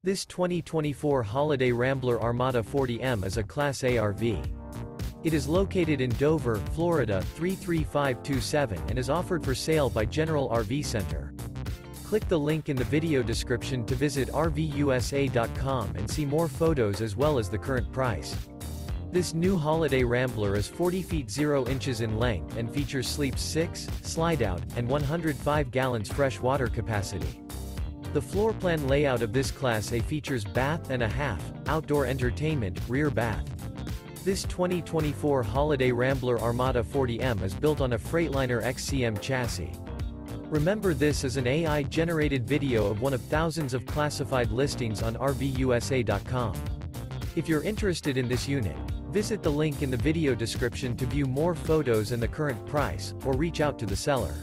This 2024 Holiday Rambler Armada 40M is a Class A RV. It is located in Dover, Florida 33527 and is offered for sale by General RV Center. Click the link in the video description to visit RVUSA.com and see more photos as well as the current price. This new Holiday Rambler is 40 feet 0 inches in length and features sleep 6, slide-out, and 105 gallons fresh water capacity. The floor plan layout of this Class A features bath and a half, outdoor entertainment, rear bath. This 2024 Holiday Rambler Armada 40M is built on a Freightliner XCM chassis. Remember, this is an AI-generated video of one of thousands of classified listings on RVUSA.com. If you're interested in this unit, visit the link in the video description to view more photos and the current price, or reach out to the seller.